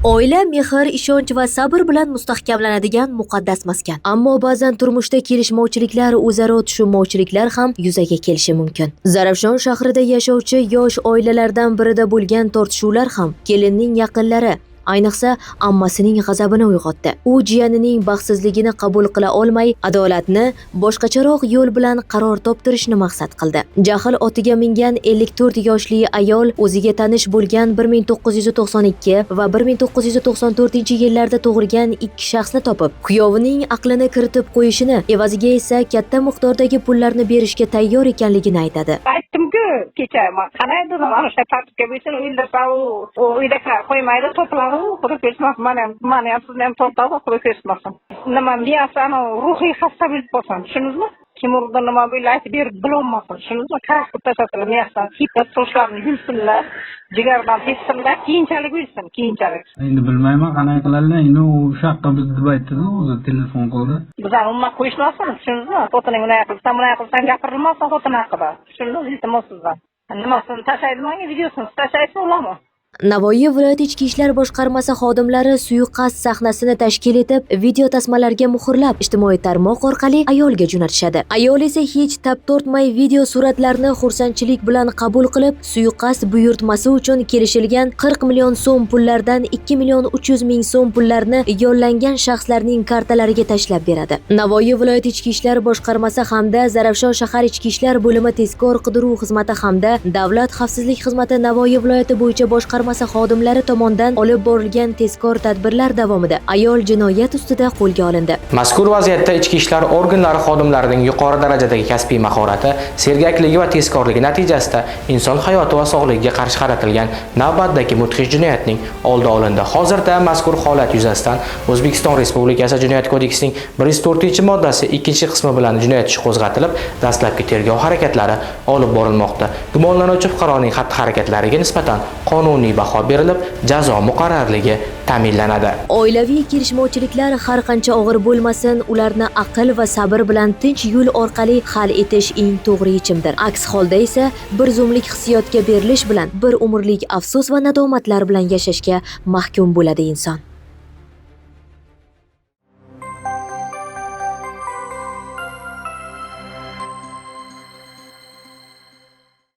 Oila mehr, ishonch va sabr bilan mustahkamlanadigan muqaddas maskan. Ammo ba'zan turmushda kelishmovchiliklar, o'zaro tushunmovchiliklar ham yuzaga kelishi mumkin. Zarafshon shahrida yashovchi yosh oilalardan birida bo'lgan tortishuvlar ham kelinning yaqinlari, ayniqsa ammasining g'azabini uyg'otdi. U jiyanining baxtsizligini qabul qila olmay, adolatni boshqacharoq yo'l bilan qaror toptirishni maqsad qildi. Jahl otiga mingan 54 yoshli ayol o'ziga tanish bo'lgan 1992 va 1994-yillarda tug'ilgan ikki shaxsni topib, kuyovining aqlini kiritib qo'yishini, evaziga esa katta miqdordagi pullarni berishga tayyor ekanligini aytadi. Aytdim-ku, kecha qanday dedim, ana shu tartibga bo'lsin, uyda qo'ymaydi, to'pladi. Mana ham sizni ham tortadi, xudo ko'rsatmasin. Nima deyapsan, ruhiy xasta bo'lib qolsan, tushundingizmi? Kim urdi, nima bo'ldi aytib berib bilolmasin, tushundingizmi? Qarab tashlab miyasidan hippot sochlarini yulsinlar, jigardan tepsinlar, keyinchalik bo'lsin, keyinchalik. Endi bilmayman, qanday qiladilar. Endi u shaqqa bizni deb aytdi-ku, o'zi telefon qildi. Bizdan umuman qo'yishmasin, tushundingizmi? Xotining bunday qilsan, gapirilmasin xotin haqida. Tushundingizmi? Iltimos sizdan. Nimasini tashlaydimi, videosini tashlaysiz ularmi? Navoiy viloyat ichki ishlar boshqarmasi xodimlari suiqasd sahnasini tashkil etib, video tasmalarga muhrlab, ijtimoiy tarmoq orqali ayolga jo'natishadi. Ayol esa hech tap tortmay video suratlarni xursandchilik bilan qabul qilib, suiqasd buyurtmasi uchun kelishilgan 40 million so'm pullardan 2 million 300 ming so'm pullarni yollangan shaxslarning kartalariga tashlab beradi. Navoiy viloyat ichki ishlar boshqarmasi hamda Zarafshon shahar ichki ishlar bo'limi tezkor qidiruv xizmati hamda Davlat xavfsizlik xizmati Navoiy viloyati bo'yicha boshqarmasi xodimlari tomonidan olib borilgan tezkor tadbirlar davomida ayol jinoyat ustida qo'lga olindi. Mazkur vaziyatda ichki ishlar organlari xodimlarining yuqori darajadagi kasbiy mahorati, sergakligi va tezkorligi natijasida inson hayoti va sog'ligiga qarshi qaratilgan navbatdagi mudhish jinoyatning oldi olindi. Hozirda mazkur holat yuzasidan O'zbekiston Respublikasi Jinoyat kodeksining 104-moddasi 2-qismi bilan jinoyat ishi qo'zg'atilib, dastlabki tergov harakatlari olib borilmoqda. Gumonlanuvchi fuqaroning xatti-harakatlariga nisbatan qonuniy baho berilib, jazo muqarrarligi ta'minlanadi. Oilaviy kelishmovchiliklar har qancha og'ir bo'lmasin, ularni aql va sabr bilan tinch yo'l orqali hal etish eng to'g'ri yechimdir. Aks holda esa bir zumlik hissiyotga berilish bilan bir umrlik afsus va nadomatlar bilan yashashga mahkum bo'ladi inson.